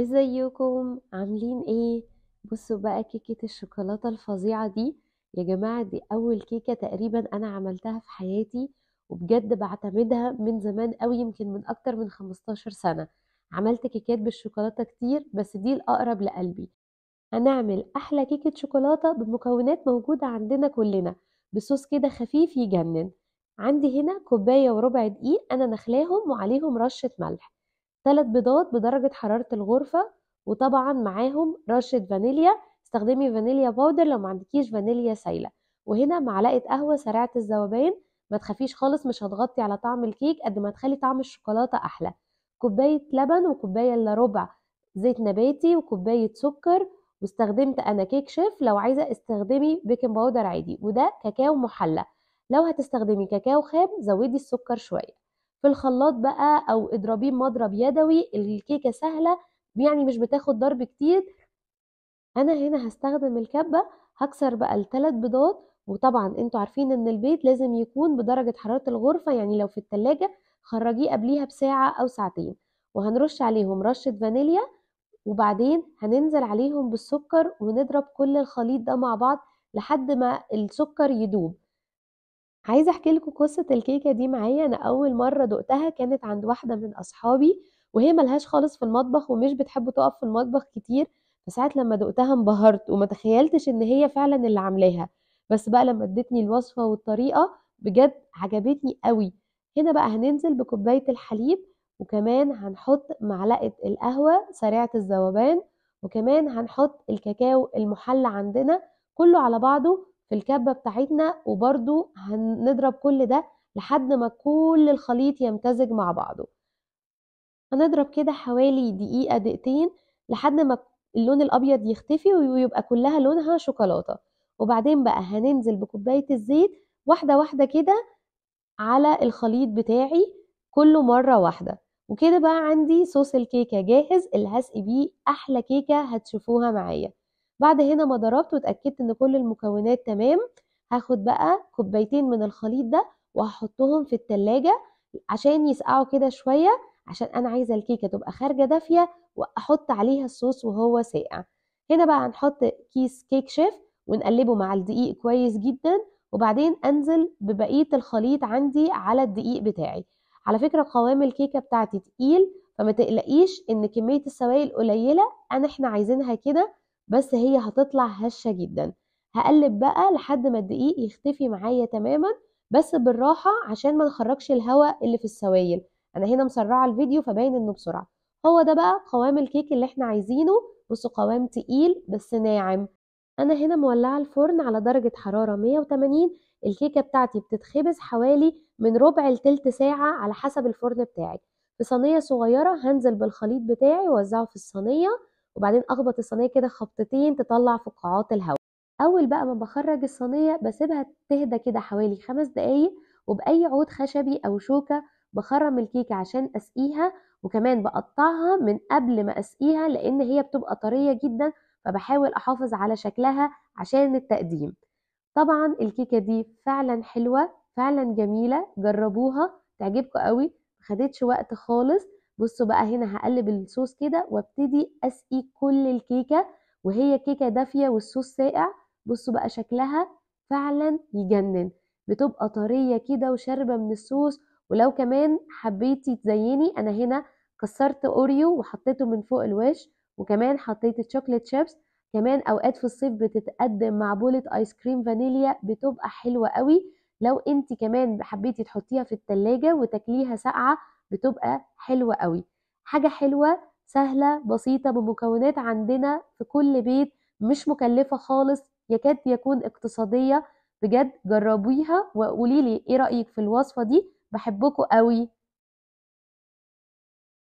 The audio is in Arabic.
ازيكم عاملين ايه؟ بصوا بقى كيكة الشوكولاتة الفظيعة دي. يا جماعة دي اول كيكة تقريبا انا عملتها في حياتي، وبجد بعتمدها من زمان قوي، يمكن من اكتر من 15 سنة. عملت كيكات بالشوكولاتة كتير بس دي الاقرب لقلبي. هنعمل احلى كيكة شوكولاتة بمكونات موجودة عندنا كلنا، بصوص كده خفيف يجنن. عندي هنا كوباية وربع دقيق انا نخلاهم وعليهم رشة ملح، 3 بيضات بدرجة حرارة الغرفة، وطبعا معاهم رشة فانيليا. استخدمي فانيليا باودر لو ما عندكيش فانيليا سايلة. وهنا معلقة قهوة سريعة الذوبان. ما تخافيش خالص، مش هتغطي على طعم الكيك قد ما تخلي طعم الشوكولاتة أحلى. كوباية لبن وكوباية إلا ربع زيت نباتي وكوباية سكر. واستخدمت أنا كيك شيف، لو عايزة استخدمي بيكنج باودر عادي، وده كاكاو محلى. لو هتستخدمي كاكاو خام زودي السكر شوية. في الخلاط بقى او اضربيه بمضرب يدوي، الكيكه سهله يعني مش بتاخد ضرب كتير. انا هنا هستخدم الكبه. هكسر بقى ال3 بيضات، وطبعا انتوا عارفين ان البيض لازم يكون بدرجه حراره الغرفه، يعني لو في التلاجة خرجيه قبليها بساعه او ساعتين. وهنرش عليهم رشه فانيليا، وبعدين هننزل عليهم بالسكر ونضرب كل الخليط ده مع بعض لحد ما السكر يدوب. عايزه احكي لكم قصه الكيكه دي معايا. انا اول مره دقتها كانت عند واحده من اصحابي، وهي ملهاش خالص في المطبخ ومش بتحب تقف في المطبخ كتير. فساعه لما دقتها انبهرت وما تخيلتش ان هي فعلا اللي عاملاها. بس بقى لما ادتني الوصفه والطريقه بجد عجبتني قوي. هنا بقى هننزل بكوبايه الحليب، وكمان هنحط معلقه القهوه سريعه الذوبان، وكمان هنحط الكاكاو المحلى عندنا كله على بعضه في الكبة بتاعتنا. وبرضو هنضرب كل ده لحد ما كل الخليط يمتزج مع بعضه. هنضرب كده حوالي دقيقة دقيقتين لحد ما اللون الأبيض يختفي ويبقى كلها لونها شوكولاتة. وبعدين بقى هننزل بكوباية الزيت واحدة واحدة كده على الخليط بتاعي كله مرة واحدة. وكده بقى عندي صوص الكيكة جاهز اللي هسقي بيه أحلى كيكة هتشوفوها معايا. بعد هنا ما ضربت واتأكدت ان كل المكونات تمام، هاخد بقى كوبايتين من الخليط ده وهحطهم في التلاجة عشان يسقعوا كده شوية، عشان انا عايزة الكيكة تبقى خارجة دافية واحط عليها الصوص وهو ساقع. هنا بقى هنحط كيس كيك شيف ونقلبه مع الدقيق كويس جدا، وبعدين انزل ببقية الخليط عندي على الدقيق بتاعي. على فكرة قوام الكيكة بتاعتي تقيل، فما تقلقيش ان كمية السوائل قليلة، احنا عايزينها كده، بس هي هتطلع هشة جدا. هقلب بقى لحد ما الدقيق يختفي معايا تماما، بس بالراحة عشان ما نخرجش الهواء اللي في السوائل. انا هنا مسرعة الفيديو فباين انه بسرعة. هو ده بقى قوام الكيك اللي احنا عايزينه. بصوا قوام تقيل بس ناعم. انا هنا مولعه الفرن على درجه حراره 180. الكيكه بتاعتي بتتخبز حوالي من ربع لتلت ساعه على حسب الفرن بتاعك. في صينيه صغيره هنزل بالخليط بتاعي واوزعه في الصينيه، وبعدين اخبط الصينيه كده خبطتين تطلع فقاعات الهواء. اول بقى ما بخرج الصينيه بسيبها تهدى كده حوالي 5 دقايق، وباي عود خشبي او شوكه بخرم الكيكه عشان اسقيها. وكمان بقطعها من قبل ما اسقيها لان هي بتبقى طريه جدا، فبحاول احافظ على شكلها عشان التقديم. طبعا الكيكة دي فعلا حلوة فعلا جميلة، جربوها تعجبكم قوي، مخدتش وقت خالص. بصوا بقى هنا هقلب الصوص كده وابتدي اسقي كل الكيكة وهي كيكة دافية والصوص ساقع. بصوا بقى شكلها فعلا يجنن، بتبقى طرية كده وشاربة من الصوص. ولو كمان حبيتي تزيني، انا هنا كسرت اوريو وحطيته من فوق الوش، وكمان حطيت شوكليت شيبس. كمان اوقات في الصيف بتتقدم مع بولة ايس كريم فانيليا بتبقى حلوة قوي. لو انت كمان حبيتي تحطيها في التلاجة وتاكليها ساقعة بتبقى حلوة قوي. حاجة حلوة سهلة بسيطة بمكونات عندنا في كل بيت، مش مكلفة خالص، يكاد يكون اقتصادية. بجد جربيها وقوليلي ايه رأيك في الوصفة دي. بحبكم قوي.